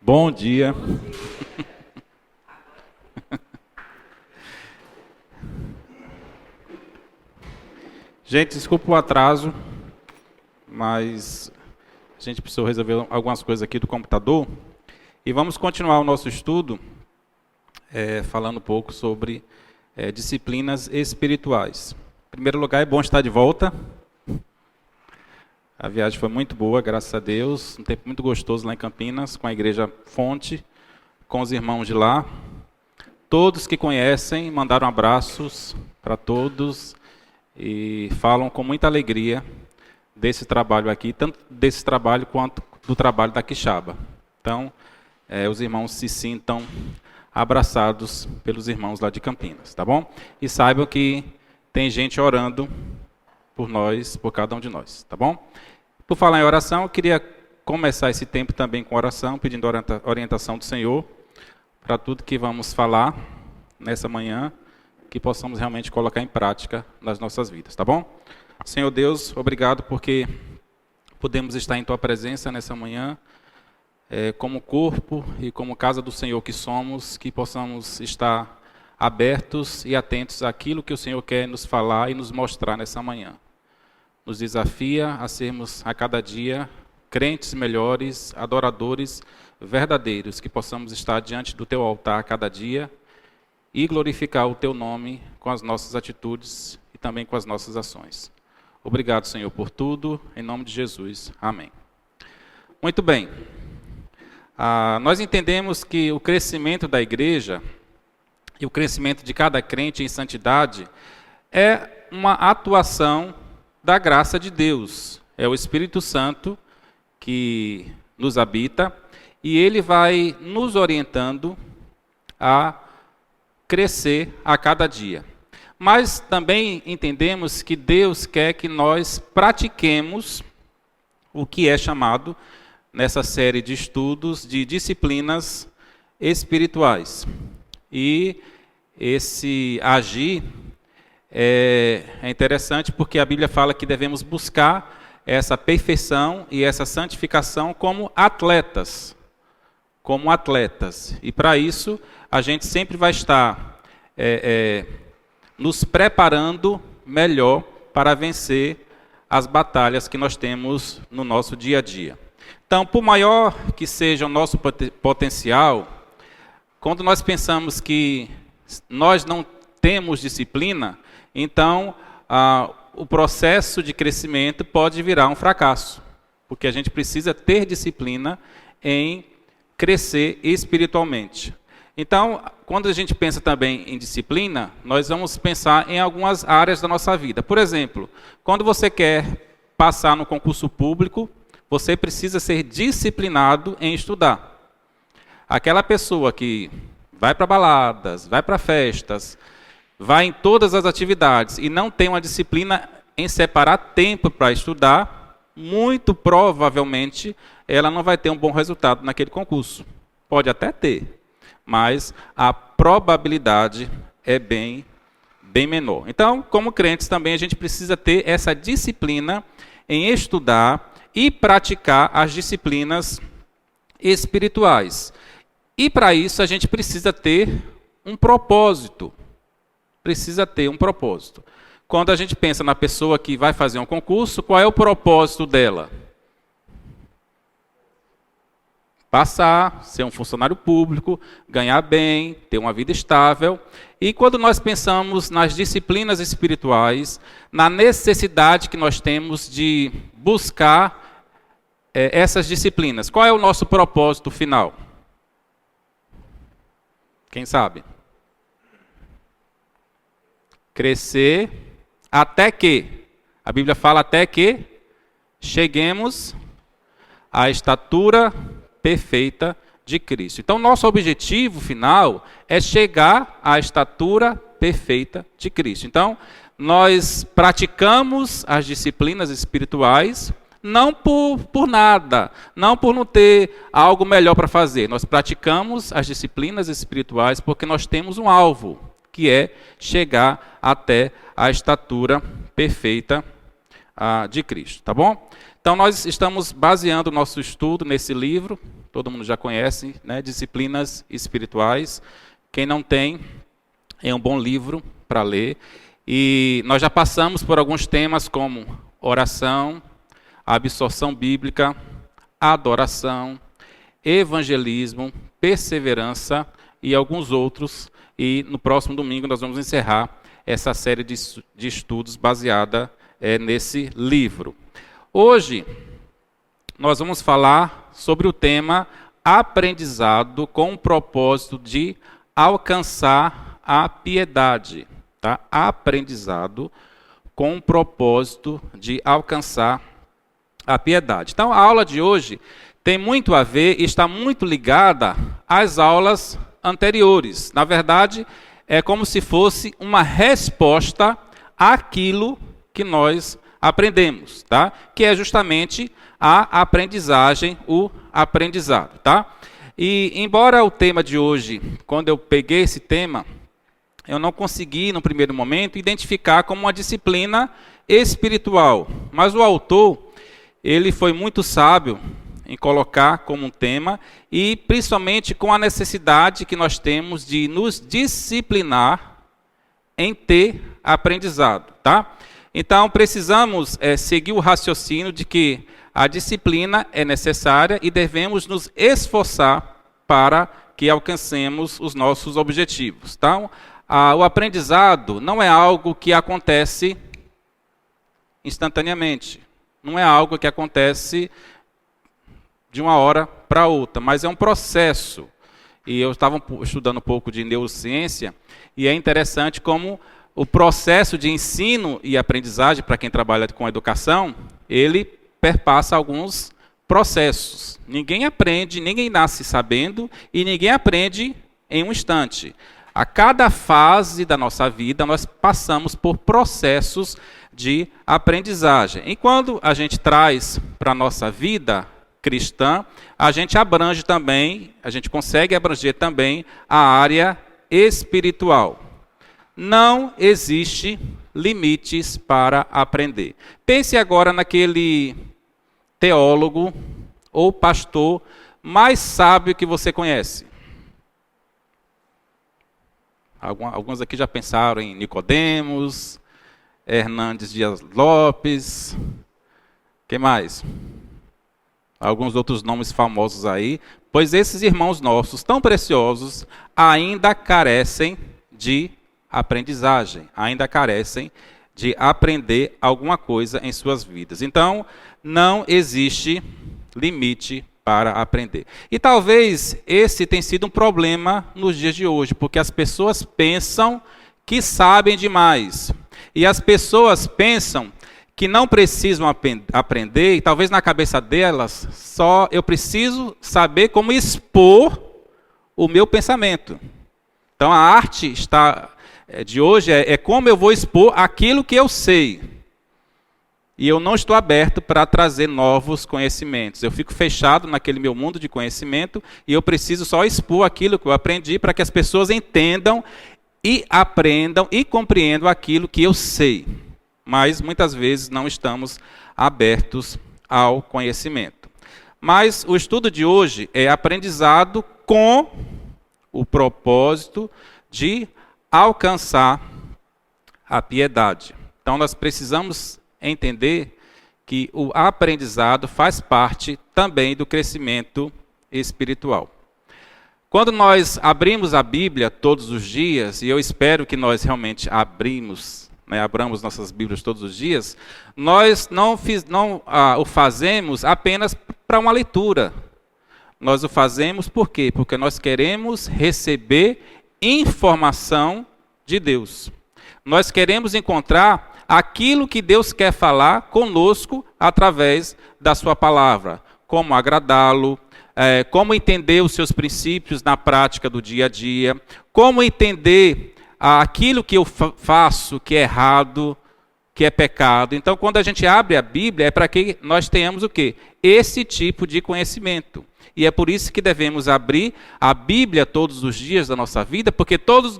Bom dia. Gente, desculpa o atraso, mas a gente precisou resolver algumas coisas aqui do computador. E vamos continuar o nosso estudo falando um pouco sobre disciplinas espirituais. Em primeiro lugar, é bom estar de volta. A viagem foi muito boa, graças a Deus. Um tempo muito gostoso lá em Campinas, com a Igreja Fonte, com os irmãos de lá. Todos que conhecem mandaram abraços para todos e falam com muita alegria desse trabalho aqui, tanto desse trabalho quanto do trabalho da Quixaba. Então, os irmãos se sintam abraçados pelos irmãos lá de Campinas, tá bom? E saibam que tem gente orando por nós, por cada um de nós, tá bom? Por falar em oração, eu queria começar esse tempo também com oração, pedindo orientação do Senhor para tudo que vamos falar nessa manhã, que possamos realmente colocar em prática nas nossas vidas, tá bom? Senhor Deus, obrigado porque podemos estar em Tua presença nessa manhã, como corpo e como casa do Senhor que somos, que possamos estar abertos e atentos àquilo que o Senhor quer nos falar e nos mostrar nessa manhã. Nos desafia a sermos a cada dia crentes melhores, adoradores verdadeiros, que possamos estar diante do Teu altar a cada dia e glorificar o Teu nome com as nossas atitudes e também com as nossas ações. Obrigado, Senhor, por tudo, em nome de Jesus. Amém. Muito bem. Nós entendemos que o crescimento da igreja e o crescimento de cada crente em santidade é uma atuação da graça de Deus. É o Espírito Santo que nos habita e ele vai nos orientando a crescer a cada dia. Mas também entendemos que Deus quer que nós pratiquemos o que é chamado nessa série de estudos de disciplinas espirituais. E esse agir é interessante porque a Bíblia fala que devemos buscar essa perfeição e essa santificação como atletas. E para isso, a gente sempre vai estar nos preparando melhor para vencer as batalhas que nós temos no nosso dia a dia. Então, por maior que seja o nosso potencial, quando nós pensamos que nós não temos disciplina, então o processo de crescimento pode virar um fracasso, porque a gente precisa ter disciplina em crescer espiritualmente. Então, quando a gente pensa também em disciplina, nós vamos pensar em algumas áreas da nossa vida. Por exemplo, quando você quer passar no concurso público, você precisa ser disciplinado em estudar. Aquela pessoa que vai para baladas, vai para festas, vai em todas as atividades e não tem uma disciplina em separar tempo para estudar, muito provavelmente ela não vai ter um bom resultado naquele concurso. Pode até ter, mas a probabilidade é bem menor. Então, como crentes também a gente precisa ter essa disciplina em estudar e praticar as disciplinas espirituais. E para isso a gente precisa ter um propósito. Quando a gente pensa na pessoa que vai fazer um concurso, qual é o propósito dela? Passar, ser um funcionário público, ganhar bem, ter uma vida estável. E quando nós pensamos nas disciplinas espirituais, na necessidade que nós temos de buscar essas disciplinas, qual é o nosso propósito final? Quem sabe? Crescer até que, a Bíblia fala até que cheguemos à estatura perfeita de Cristo. Então, nosso objetivo final é chegar à estatura perfeita de Cristo. Então, nós praticamos as disciplinas espirituais não por nada, não por não ter algo melhor para fazer. Nós praticamos as disciplinas espirituais porque nós temos um alvo, que é chegar até a estatura perfeita de Cristo, tá bom? Então nós estamos baseando o nosso estudo nesse livro, todo mundo já conhece, né? Disciplinas espirituais. Quem não tem, é um bom livro para ler. E nós já passamos por alguns temas como oração, absorção bíblica, adoração, evangelismo, perseverança e alguns outros. E no próximo domingo nós vamos encerrar essa série de estudos baseada nesse livro. Hoje nós vamos falar sobre o tema aprendizado com o propósito de alcançar a piedade. Tá? Aprendizado com o propósito de alcançar a piedade. Então a aula de hoje tem muito a ver e está muito ligada às aulas anteriores. Na verdade, é como se fosse uma resposta àquilo que nós aprendemos, tá? Que é justamente a aprendizagem, o aprendizado, tá? E embora o tema de hoje, quando eu peguei esse tema, eu não consegui, no primeiro momento, identificar como uma disciplina espiritual. Mas o autor, ele foi muito sábio em colocar como um tema, e principalmente com a necessidade que nós temos de nos disciplinar em ter aprendizado, tá? Então, precisamos seguir o raciocínio de que a disciplina é necessária e devemos nos esforçar para que alcancemos os nossos objetivos. Então, o aprendizado não é algo que acontece instantaneamente, não é algo que acontece de uma hora para outra, mas é um processo. E eu estava estudando um pouco de neurociência, e é interessante como o processo de ensino e aprendizagem, para quem trabalha com educação, ele perpassa alguns processos. Ninguém aprende, ninguém nasce sabendo, e ninguém aprende em um instante. A cada fase da nossa vida, nós passamos por processos de aprendizagem. E quando a gente traz para a nossa vida cristã, a gente abrange também, a gente consegue abranger também a área espiritual. Não existe limites para aprender. Pense agora naquele teólogo ou pastor mais sábio que você conhece. Alguns aqui já pensaram em Nicodemos, Hernandes Dias Lopes, quem mais? Alguns outros nomes famosos aí, pois esses irmãos nossos, tão preciosos, ainda carecem de aprendizagem, ainda carecem de aprender alguma coisa em suas vidas. Então, não existe limite para aprender. E talvez esse tenha sido um problema nos dias de hoje, porque as pessoas pensam que sabem demais. E as pessoas pensam que não precisam aprender, e talvez na cabeça delas, só eu preciso saber como expor o meu pensamento. Então a arte de hoje é como eu vou expor aquilo que eu sei. E eu não estou aberto para trazer novos conhecimentos. Eu fico fechado naquele meu mundo de conhecimento, e eu preciso só expor aquilo que eu aprendi para que as pessoas entendam e aprendam e compreendam aquilo que eu sei. Mas muitas vezes não estamos abertos ao conhecimento. Mas o estudo de hoje é aprendizado com o propósito de alcançar a piedade. Então nós precisamos entender que o aprendizado faz parte também do crescimento espiritual. Quando nós abrimos a Bíblia todos os dias, e eu espero que nós realmente abramos nossas Bíblias todos os dias, nós não o fazemos apenas para uma leitura. Nós o fazemos por quê? Porque nós queremos receber informação de Deus. Nós queremos encontrar aquilo que Deus quer falar conosco através da sua palavra. Como agradá-lo, como entender os seus princípios na prática do dia a dia, como entender aquilo que eu faço que é errado, que é pecado. Então, quando a gente abre a Bíblia, é para que nós tenhamos o quê? Esse tipo de conhecimento. E é por isso que devemos abrir a Bíblia todos os dias da nossa vida, porque todos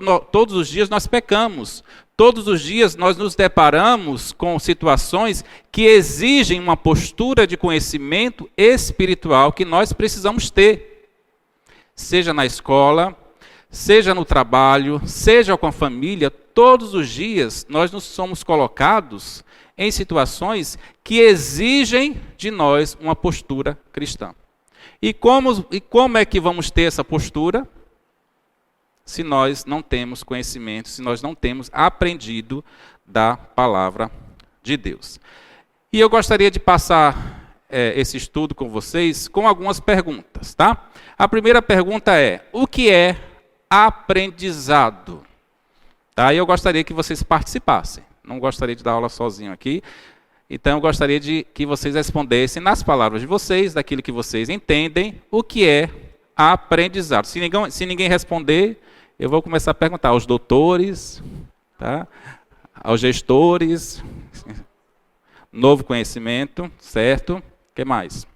os dias nós pecamos. Todos os dias nós nos deparamos com situações que exigem uma postura de conhecimento espiritual que nós precisamos ter. Seja na escola, seja no trabalho, seja com a família, todos os dias nós nos somos colocados em situações que exigem de nós uma postura cristã. E como é que vamos ter essa postura? Se nós não temos conhecimento, se nós não temos aprendido da palavra de Deus. E eu gostaria de passar esse estudo com vocês com algumas perguntas, tá? A primeira pergunta é: o que é aprendizado? Tá? E eu gostaria que vocês participassem. Não gostaria de dar aula sozinho aqui. Então eu gostaria de que vocês respondessem nas palavras de vocês, daquilo que vocês entendem, o que é aprendizado. Se ninguém responder, eu vou começar a perguntar aos doutores, tá? Aos gestores, novo conhecimento, certo? O que mais?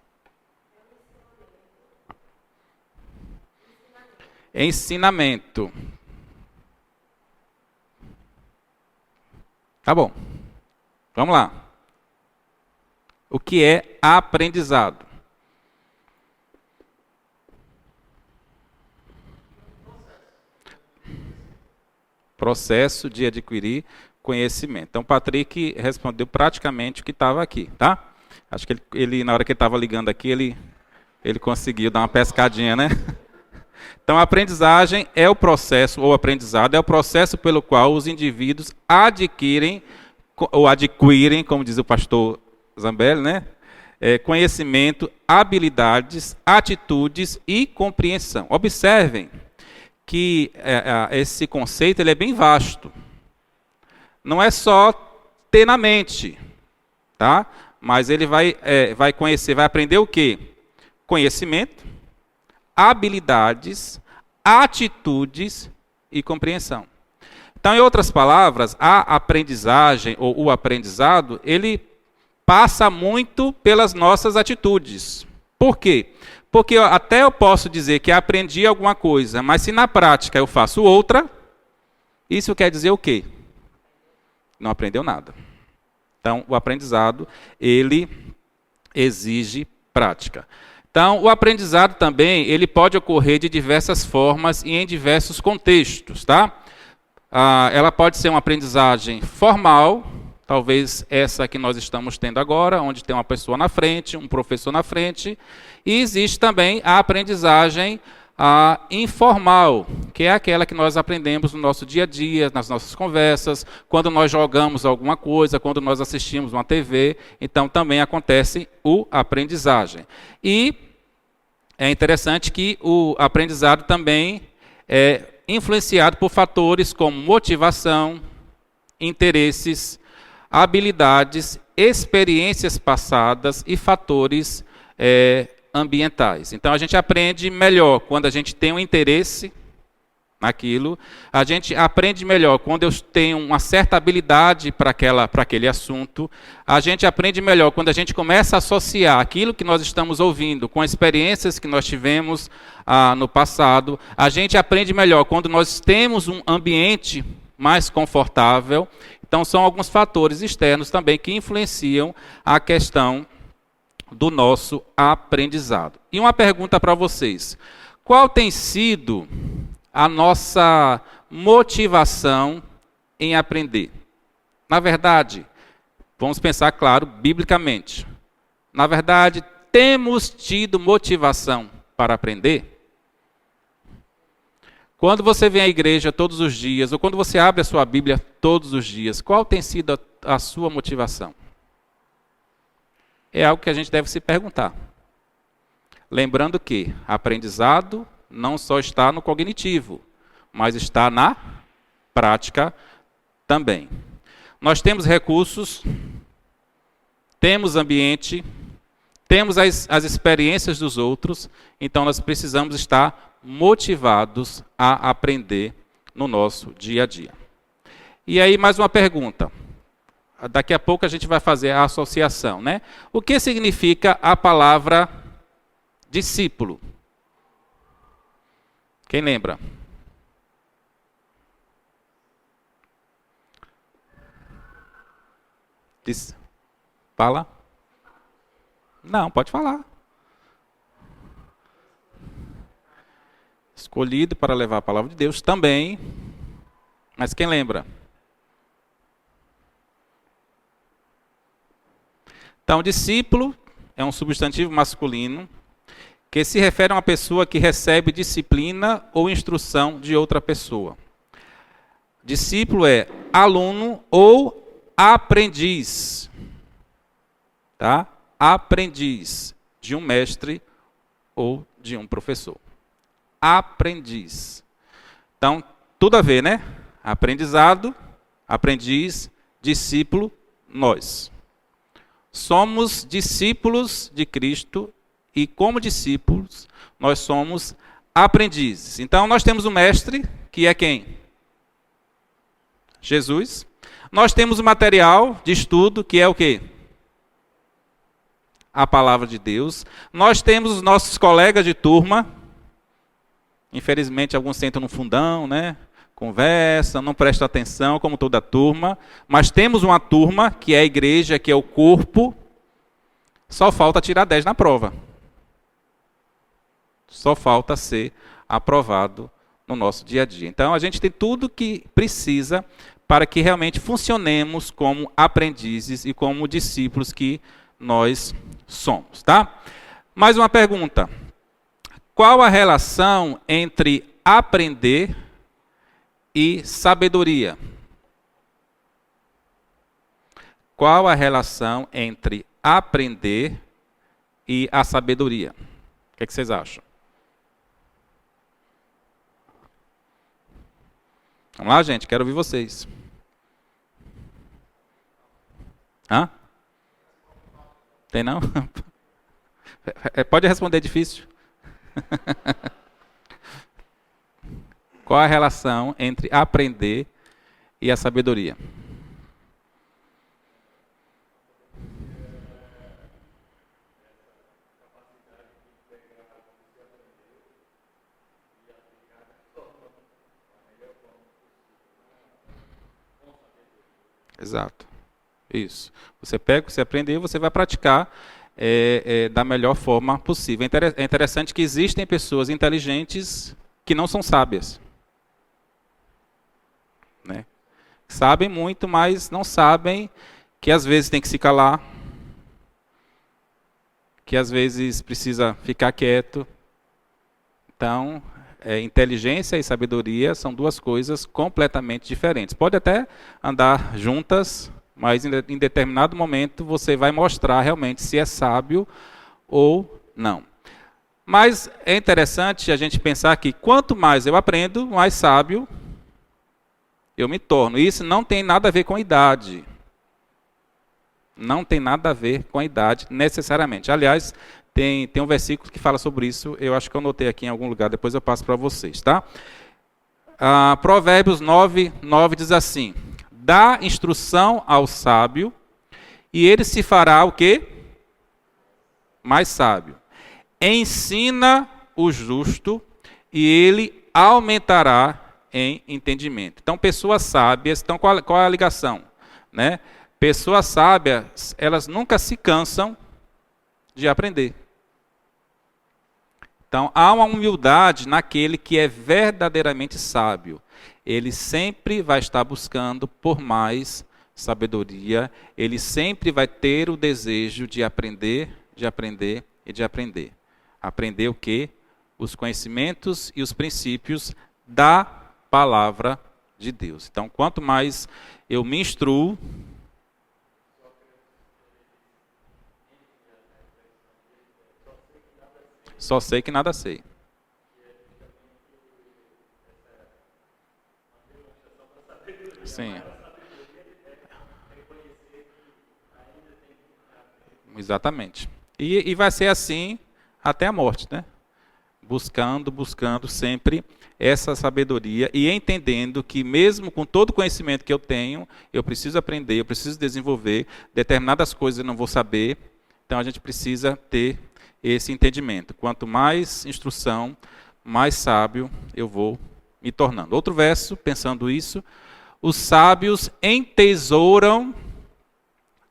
Ensinamento. Tá bom. Vamos lá. O que é aprendizado? Processo de adquirir conhecimento. Então, Patrick respondeu praticamente o que estava aqui, tá? Acho que ele na hora que ele estava ligando aqui, ele conseguiu dar uma pescadinha, né? Então, a aprendizagem é o processo, ou aprendizado, é o processo pelo qual os indivíduos adquirem, como diz o pastor Zambelli, né? Conhecimento, habilidades, atitudes e compreensão. Observem que esse conceito ele é bem vasto. Não é só ter na mente, tá? Mas ele vai conhecer, vai aprender o quê? Conhecimento, habilidades, atitudes e compreensão. Então, em outras palavras, a aprendizagem ou o aprendizado, ele passa muito pelas nossas atitudes. Por quê? Porque até eu posso dizer que aprendi alguma coisa, mas se na prática eu faço outra, isso quer dizer o quê? Não aprendeu nada. Então, o aprendizado, ele exige prática. Então, o aprendizado também, ele pode ocorrer de diversas formas e em diversos contextos, tá? Ela pode ser uma aprendizagem formal, talvez essa que nós estamos tendo agora, onde tem uma pessoa na frente, um professor na frente. E existe também a aprendizagem informal, que é aquela que nós aprendemos no nosso dia a dia, nas nossas conversas, quando nós jogamos alguma coisa, quando nós assistimos uma TV. Então, também acontece o aprendizagem. E é interessante que o aprendizado também é influenciado por fatores como motivação, interesses, habilidades, experiências passadas e fatores ambientais. Então, a gente aprende melhor quando a gente tem um interesse naquilo, a gente aprende melhor quando eu tenho uma certa habilidade para aquele assunto, a gente aprende melhor quando a gente começa a associar aquilo que nós estamos ouvindo com experiências que nós tivemos no passado, a gente aprende melhor quando nós temos um ambiente mais confortável. Então, são alguns fatores externos também que influenciam a questão do nosso aprendizado. E uma pergunta para vocês: qual tem sido a nossa motivação em aprender? Na verdade, vamos pensar, claro, biblicamente. Na verdade, temos tido motivação para aprender? Quando você vem à igreja todos os dias, ou quando você abre a sua Bíblia todos os dias, qual tem sido a sua motivação? É algo que a gente deve se perguntar. Lembrando que aprendizado não só está no cognitivo, mas está na prática também. Nós temos recursos, temos ambiente, temos as experiências dos outros, então nós precisamos estar motivados a aprender no nosso dia a dia. E aí, mais uma pergunta. Daqui a pouco a gente vai fazer a associação, né? O que significa a palavra discípulo? Quem lembra? Fala? Não, pode falar. Escolhido para levar a palavra de Deus também. Mas quem lembra? Então, discípulo é um substantivo masculino que se refere a uma pessoa que recebe disciplina ou instrução de outra pessoa. Discípulo é aluno ou aprendiz. Tá? Aprendiz de um mestre ou de um professor. Aprendiz. Então, tudo a ver, né? Aprendizado, aprendiz, discípulo, nós. Somos discípulos de Cristo e, como discípulos, nós somos aprendizes. Então, nós temos um mestre, que é quem? Jesus. Nós temos o material de estudo, que é o quê? A palavra de Deus. Nós temos os nossos colegas de turma. Infelizmente, alguns sentam no fundão, né? Conversam, não prestam atenção, como toda turma. Mas temos uma turma, que é a igreja, que é o corpo. Só falta tirar 10 na prova. Só falta ser aprovado no nosso dia a dia. Então, a gente tem tudo que precisa para que realmente funcionemos como aprendizes e como discípulos que nós somos, tá? Mais uma pergunta. Qual a relação entre aprender e sabedoria? Qual a relação entre aprender e a sabedoria? O que é que vocês acham? Vamos lá, gente, quero ouvir vocês. Hã? Tem não? Pode responder difícil. Qual a relação entre aprender e a sabedoria? Exato. Isso. Você pega, você aprendeu, você vai praticar da melhor forma possível. É interessante que existem pessoas inteligentes que não são sábias. Né? Sabem muito, mas não sabem que às vezes tem que se calar, que às vezes precisa ficar quieto. Então, inteligência e sabedoria são duas coisas completamente diferentes. Pode até andar juntas, mas em determinado momento você vai mostrar realmente se é sábio ou não. Mas é interessante a gente pensar que quanto mais eu aprendo, mais sábio eu me torno. Isso não tem nada a ver com a idade. Não tem nada a ver com a idade, necessariamente. Aliás, tem um versículo que fala sobre isso, eu acho que eu anotei aqui em algum lugar, depois eu passo para vocês, tá? Provérbios 9 diz assim: dá instrução ao sábio, e ele se fará o quê? Mais sábio. Ensina o justo, e ele aumentará em entendimento. Então, pessoas sábias, então qual é a ligação? Né? Pessoas sábias, elas nunca se cansam de aprender. Então, há uma humildade naquele que é verdadeiramente sábio. Ele sempre vai estar buscando por mais sabedoria, ele sempre vai ter o desejo de aprender, de aprender e de aprender. Aprender o quê? Os conhecimentos e os princípios da palavra de Deus. Então, quanto mais eu me instruo, só sei que nada sei. Sim. Exatamente. E vai ser assim até a morte, né? Buscando sempre essa sabedoria e entendendo que mesmo com todo o conhecimento que eu tenho, eu preciso aprender, eu preciso desenvolver, determinadas coisas eu não vou saber, então a gente precisa ter esse entendimento. Quanto mais instrução, mais sábio eu vou me tornando. Outro verso, pensando isso: os sábios entesouram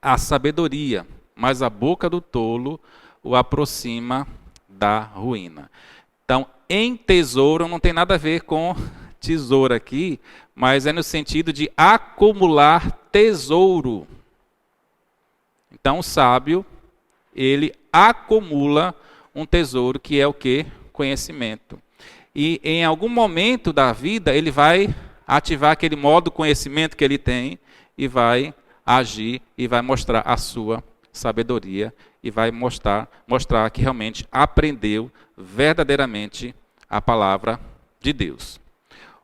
a sabedoria, mas a boca do tolo o aproxima da ruína. Então, em tesouro não tem nada a ver com tesouro aqui, mas é no sentido de acumular tesouro. Então, o sábio, ele acumula um tesouro que é o quê? Conhecimento. E em algum momento da vida, ele vai ativar aquele modo conhecimento que ele tem e vai agir e vai mostrar a sua sabedoria e vai mostrar que realmente aprendeu verdadeiramente a palavra de Deus.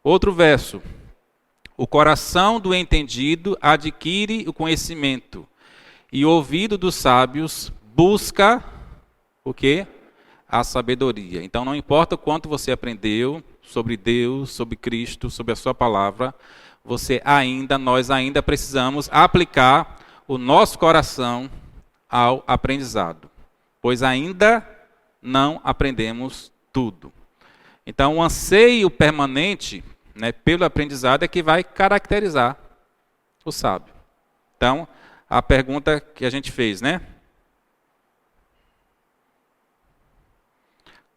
Outro verso. O coração do entendido adquire o conhecimento e o ouvido dos sábios busca o quê? A sabedoria. Então não importa o quanto você aprendeu sobre Deus, sobre Cristo, sobre a sua palavra, nós ainda precisamos aplicar o nosso coração ao aprendizado, pois ainda não aprendemos tudo. Então o anseio permanente, né, pelo aprendizado é que vai caracterizar o sábio. Então, a pergunta que a gente fez, né?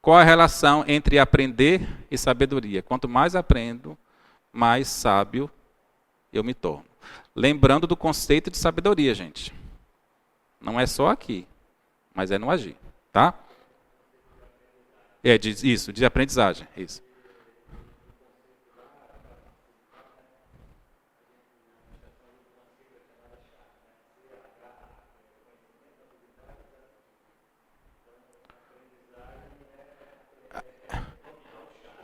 Qual a relação entre aprender e sabedoria? Quanto mais aprendo, mais sábio eu me torno. Lembrando do conceito de sabedoria, gente. Não é só aqui, mas é no agir, tá? De aprendizagem, isso.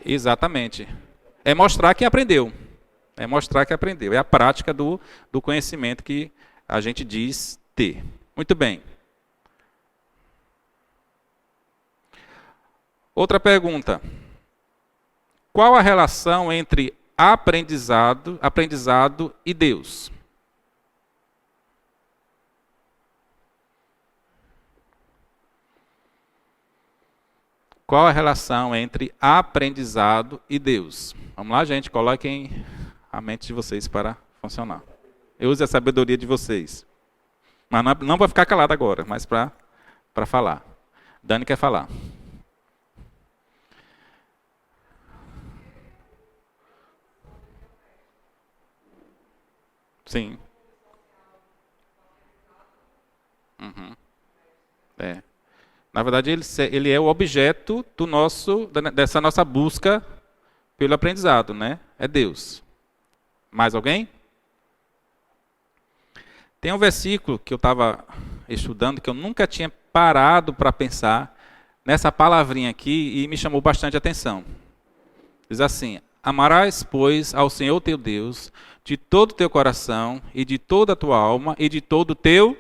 Exatamente. É mostrar que aprendeu. É mostrar que aprendeu. É a prática do conhecimento que a gente diz ter. Muito bem. Outra pergunta. Qual a relação entre aprendizado e Deus? Qual a relação entre aprendizado e Deus? Vamos lá, gente, coloquem a mente de vocês para funcionar. Eu use a sabedoria de vocês. Mas não para ficar calado agora, mas para falar. Dani quer falar. Sim. Uhum. É. Na verdade, ele é o objeto dessa nossa busca pelo aprendizado, né? É Deus. Mais alguém? Tem um versículo que eu estava estudando, que eu nunca tinha parado para pensar nessa palavrinha aqui e me chamou bastante atenção. Diz assim: amarás, pois, ao Senhor teu Deus de todo o teu coração e de toda a tua alma e de todo o teu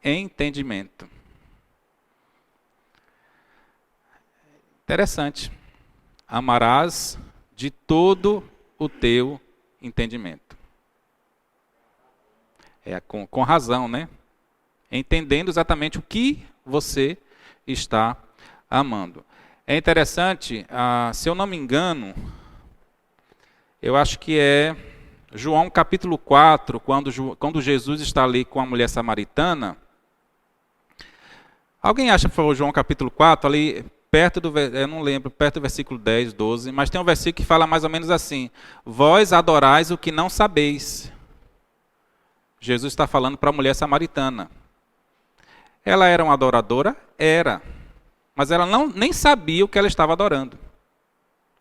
entendimento. Interessante. Amarás de todo o teu entendimento. É com razão, né? Entendendo exatamente o que você está amando. É interessante, se eu não me engano, eu acho que é João capítulo 4, quando Jesus está ali com a mulher samaritana. Alguém acha, por favor, João capítulo 4, ali eu não lembro, perto do versículo 10, 12, mas tem um versículo que fala mais ou menos assim: vós adorais o que não sabeis. Jesus está falando para a mulher samaritana. Ela era uma adoradora? Era. Mas ela nem sabia o que ela estava adorando.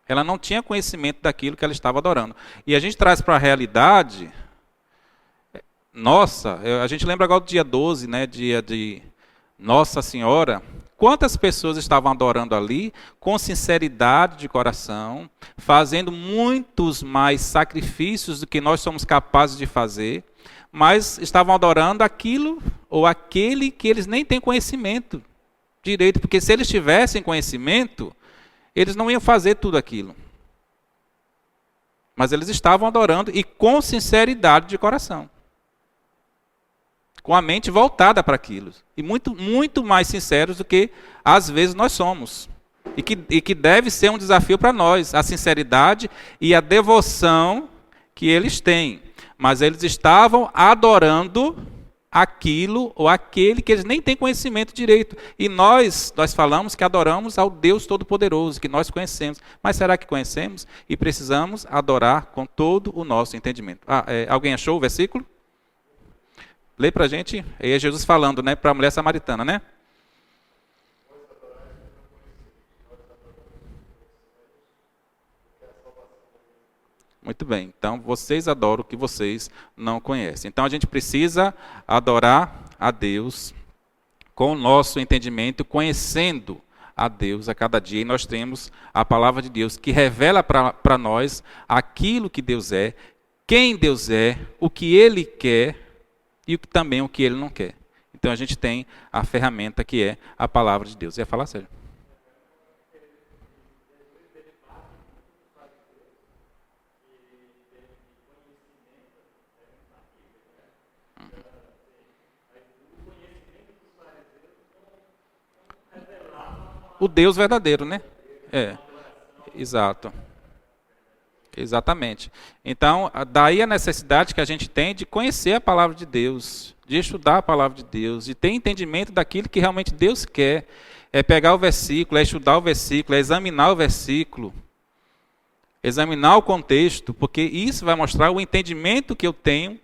Ela não tinha conhecimento daquilo que ela estava adorando. E a gente traz para a realidade, a gente lembra agora do dia 12, né, dia de Nossa Senhora. Quantas pessoas estavam adorando ali, com sinceridade de coração, fazendo muitos mais sacrifícios do que nós somos capazes de fazer, mas estavam adorando aquilo ou aquele que eles nem têm conhecimento direito, porque se eles tivessem conhecimento, eles não iam fazer tudo aquilo. Mas eles estavam adorando e com sinceridade de coração. Com a mente voltada para aquilo. E muito, muito mais sinceros do que às vezes nós somos. E que deve ser um desafio para nós, a sinceridade e a devoção que eles têm. mas eles estavam adorando aquilo ou aquele que eles nem têm conhecimento direito. E nós falamos que adoramos ao Deus Todo-Poderoso, que nós conhecemos. Mas será que conhecemos? E precisamos adorar com todo o nosso entendimento. Alguém achou o versículo? Lê para a gente. Aí é Jesus falando, né, para a mulher samaritana, né? Muito bem. Então, vocês adoram o que vocês não conhecem. Então, a gente precisa adorar a Deus com o nosso entendimento, conhecendo a Deus a cada dia. E nós temos a palavra de Deus que revela para nós aquilo que Deus é, quem Deus é, o que Ele quer e também o que Ele não quer. Então, a gente tem a ferramenta que é a palavra de Deus. Ia falar sério? O Deus verdadeiro, né? Exato. Exatamente. Então, daí a necessidade que a gente tem de conhecer a palavra de Deus, de estudar a palavra de Deus, de ter entendimento daquilo que realmente Deus quer. É pegar o versículo, é estudar o versículo, é examinar o versículo, examinar o contexto, porque isso vai mostrar o entendimento que eu tenho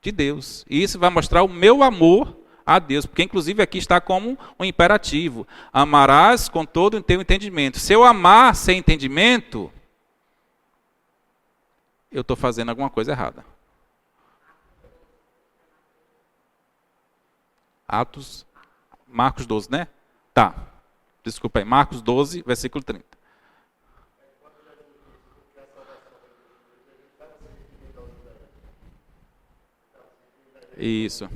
de Deus. E isso vai mostrar o meu amor a Deus, porque inclusive aqui está como um imperativo. Amarás com todo o teu entendimento. Se eu amar sem entendimento, eu estou fazendo alguma coisa errada. Marcos 12, né? Tá. Desculpa aí. Marcos 12, versículo 30. Isso.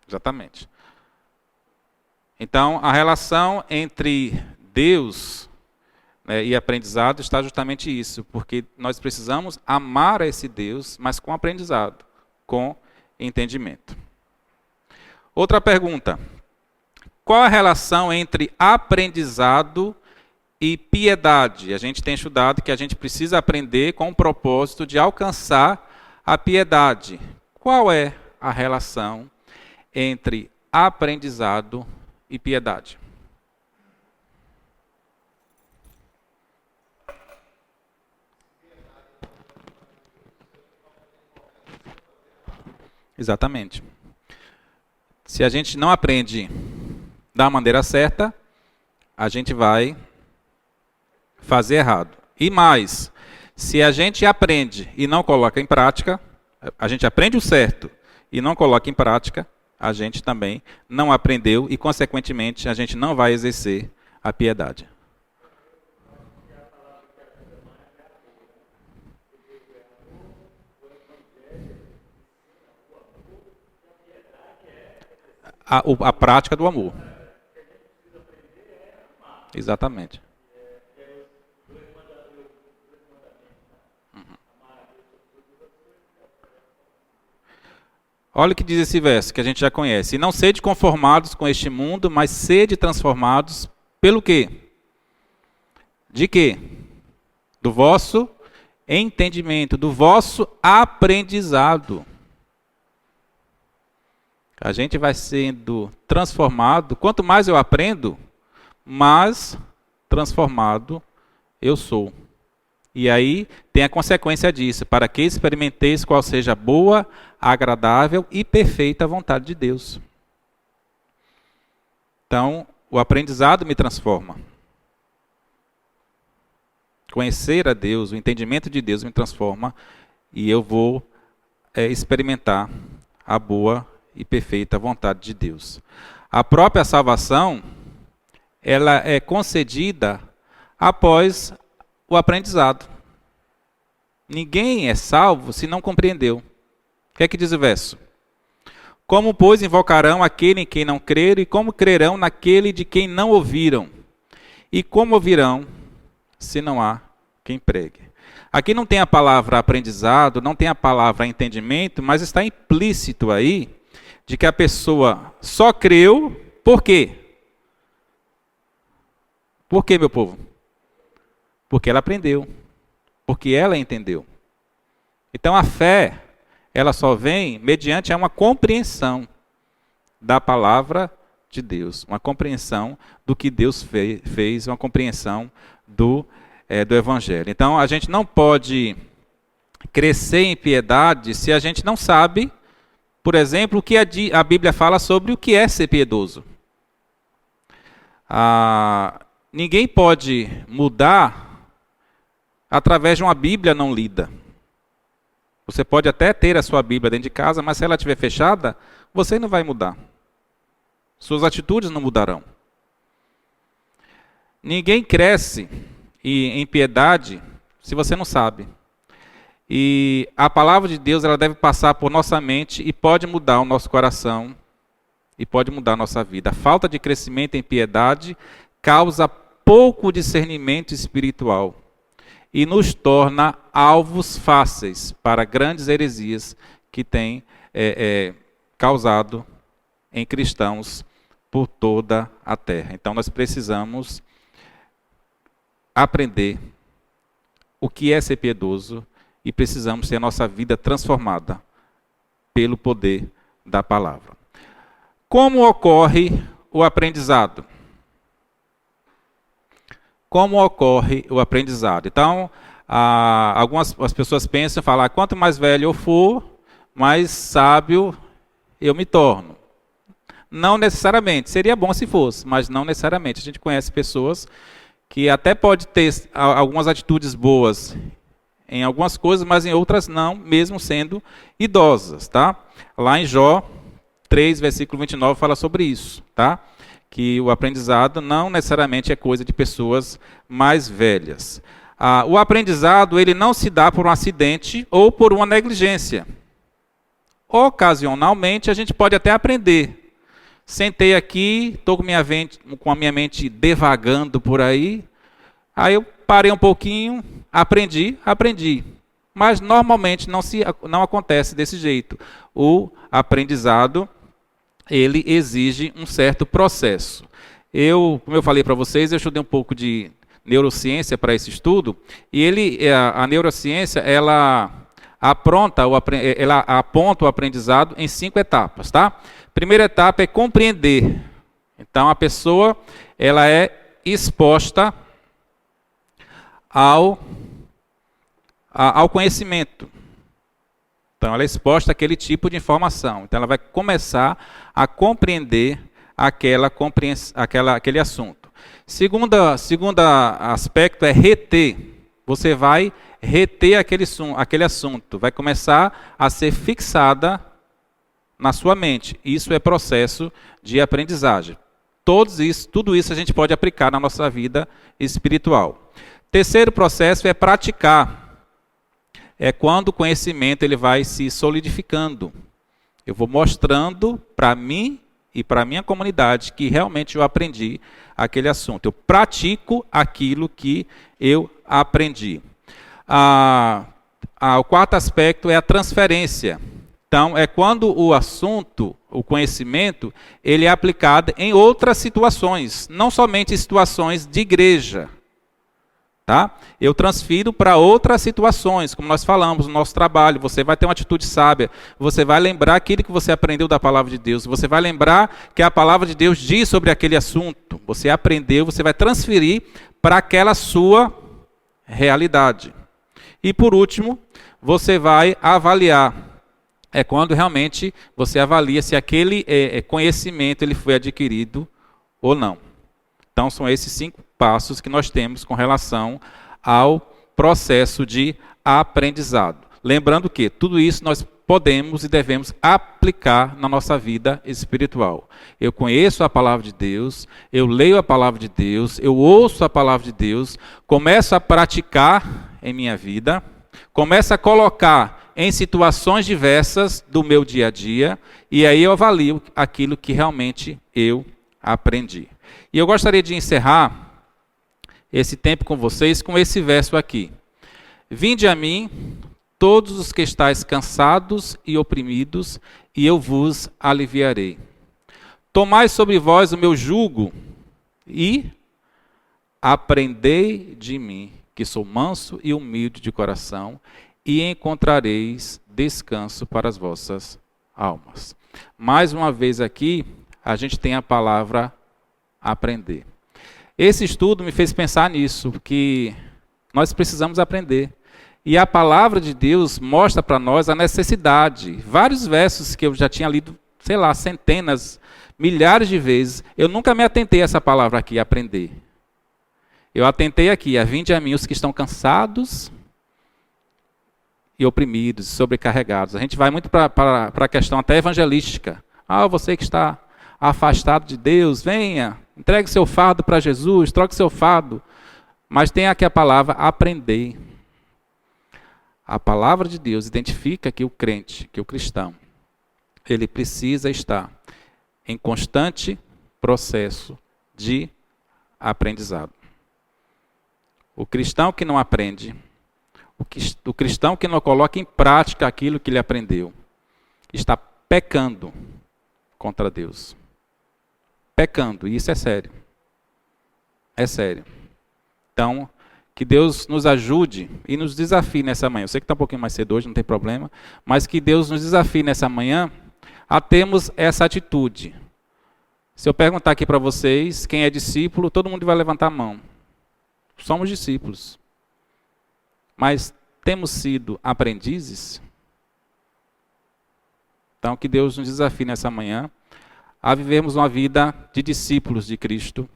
Exatamente. Então, a relação entre Deus, né, e aprendizado está justamente isso, porque nós precisamos amar a esse Deus, mas com aprendizado, com entendimento. Outra pergunta. Qual a relação entre aprendizado e piedade? A gente tem estudado que a gente precisa aprender com o propósito de alcançar a piedade. Qual é a relação entre aprendizado e piedade? Exatamente. Se a gente não aprende da maneira certa, a gente vai fazer errado. E mais, se a gente aprende e não coloca em prática, a gente aprende o certo e não coloca em prática, a gente também não aprendeu e, consequentemente, a gente não vai exercer a piedade. A prática do amor. Exatamente. Olha o que diz esse verso, que a gente já conhece. E não sede conformados com este mundo, mas sede transformados pelo quê? De quê? Do vosso entendimento, do vosso aprendizado. A gente vai sendo transformado. Quanto mais eu aprendo, mais transformado eu sou. E aí tem a consequência disso, para que experimenteis qual seja a boa, agradável e perfeita vontade de Deus. Então, o aprendizado me transforma. Conhecer a Deus, o entendimento de Deus me transforma e eu vou experimentar a boa e perfeita vontade de Deus. A própria salvação, ela é concedida após o aprendizado. Ninguém é salvo se não compreendeu. O que é que diz o verso? Como, pois, invocarão aquele em quem não creram, e como crerão naquele de quem não ouviram? E como ouvirão, se não há quem pregue? Aqui não tem a palavra aprendizado, não tem a palavra entendimento, mas está implícito aí de que a pessoa só creu, por quê? Por quê, meu povo? Porque ela aprendeu, porque ela entendeu. Então a fé, ela só vem mediante uma compreensão da palavra de Deus, uma compreensão do que Deus fez, uma compreensão do Evangelho. Então, a gente não pode crescer em piedade se a gente não sabe, por exemplo, o que a Bíblia fala sobre o que é ser piedoso. Ninguém pode mudar através de uma Bíblia não lida. Você pode até ter a sua Bíblia dentro de casa, mas se ela estiver fechada, você não vai mudar. Suas atitudes não mudarão. Ninguém cresce em piedade se você não sabe. E a palavra de Deus, ela deve passar por nossa mente e pode mudar o nosso coração e pode mudar a nossa vida. A falta de crescimento em piedade causa pouco discernimento espiritual e nos torna alvos fáceis para grandes heresias que têm causado em cristãos por toda a terra. Então nós precisamos aprender o que é ser piedoso e precisamos ter a nossa vida transformada pelo poder da palavra. Como ocorre o aprendizado? Como ocorre o aprendizado? Então, algumas pessoas pensam e falam, quanto mais velho eu for, mais sábio eu me torno. Não necessariamente, seria bom se fosse, mas não necessariamente. A gente conhece pessoas que até pode ter algumas atitudes boas em algumas coisas, mas em outras não, mesmo sendo idosas, tá? Lá em Jó 3, versículo 29, fala sobre isso, tá? Que o aprendizado não necessariamente é coisa de pessoas mais velhas. O aprendizado, ele não se dá por um acidente ou por uma negligência. Ocasionalmente, a gente pode até aprender. Sentei aqui, estou com a minha mente devagando por aí, aí eu parei um pouquinho, aprendi. Mas normalmente não acontece desse jeito. O aprendizado, ele exige um certo processo. Como eu falei para vocês, eu estudei um pouco de neurociência para esse estudo, e a neurociência, ela aponta o aprendizado em 5 etapas, tá? Primeira etapa é compreender. Então, a pessoa, ela é exposta ao conhecimento. Então, ela é exposta àquele tipo de informação. Então, ela vai começar a compreender aquele assunto. Segunda aspecto é reter. Você vai reter aquele assunto. Vai começar a ser fixada na sua mente. Isso é processo de aprendizagem. Tudo isso a gente pode aplicar na nossa vida espiritual. Terceiro processo é praticar. É quando o conhecimento ele vai se solidificando. Eu vou mostrando para mim e para a minha comunidade que realmente eu aprendi aquele assunto. Eu pratico aquilo que eu aprendi. O quarto aspecto é a transferência. Então, é quando o assunto, o conhecimento, ele é aplicado em outras situações, não somente em situações de igreja. Tá? Eu transfiro para outras situações, como nós falamos no nosso trabalho. Você vai ter uma atitude sábia, você vai lembrar aquilo que você aprendeu da palavra de Deus, você vai lembrar que a palavra de Deus diz sobre aquele assunto. Você aprendeu, você vai transferir para aquela sua realidade. E por último, você vai avaliar. É quando realmente você avalia se aquele conhecimento ele foi adquirido ou não. Então, são esses 5 passos que nós temos com relação ao processo de aprendizado. Lembrando que tudo isso nós podemos e devemos aplicar na nossa vida espiritual. Eu conheço a palavra de Deus, eu leio a palavra de Deus, eu ouço a palavra de Deus, começo a praticar em minha vida, começo a colocar em situações diversas do meu dia a dia, e aí eu avalio aquilo que realmente eu aprendi. E eu gostaria de encerrar esse tempo com vocês com esse verso aqui. Vinde a mim, todos os que estáis cansados e oprimidos, e eu vos aliviarei. Tomai sobre vós o meu jugo e aprendei de mim, que sou manso e humilde de coração, e encontrareis descanso para as vossas almas. Mais uma vez aqui, a gente tem a palavra aprender. Esse estudo me fez pensar nisso, que nós precisamos aprender. E a palavra de Deus mostra para nós a necessidade. Vários versos que eu já tinha lido, sei lá, centenas, milhares de vezes, eu nunca me atentei a essa palavra aqui, aprender. Eu atentei aqui, vinde a mim os que estão cansados e oprimidos, sobrecarregados. A gente vai muito para a questão até evangelística. Você que está afastado de Deus, venha, entregue seu fardo para Jesus, troque seu fardo. Mas tem aqui a palavra aprender. A palavra de Deus identifica que o crente, que o cristão, ele precisa estar em constante processo de aprendizado. O cristão que não aprende, o cristão que não coloca em prática aquilo que ele aprendeu, está pecando contra Deus. Pecando, e isso é sério. É sério. Então, que Deus nos ajude e nos desafie nessa manhã. Eu sei que está um pouquinho mais cedo hoje, não tem problema, mas que Deus nos desafie nessa manhã a termos essa atitude. Se eu perguntar aqui para vocês, quem é discípulo, todo mundo vai levantar a mão. Somos discípulos. Mas temos sido aprendizes? Então, que Deus nos desafie nessa manhã a vivermos uma vida de discípulos de Cristo,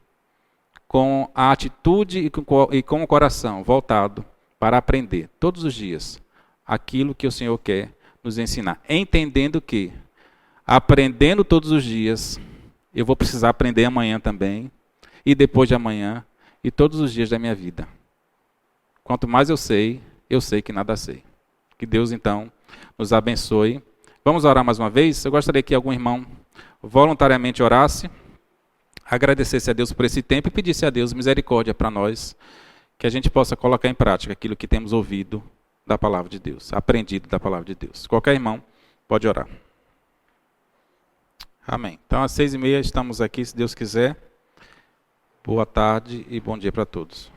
com a atitude e com o coração voltado para aprender todos os dias aquilo que o Senhor quer nos ensinar. Entendendo que, aprendendo todos os dias, eu vou precisar aprender amanhã também, e depois de amanhã, e todos os dias da minha vida. Quanto mais eu sei que nada sei. Que Deus, então, nos abençoe. Vamos orar mais uma vez? Eu gostaria que algum irmão voluntariamente orasse, agradecesse a Deus por esse tempo e pedisse a Deus misericórdia para nós, que a gente possa colocar em prática aquilo que temos ouvido da palavra de Deus, aprendido da palavra de Deus. Qualquer irmão pode orar. Amém. Então, às 6h30 estamos aqui, se Deus quiser. Boa tarde e bom dia para todos.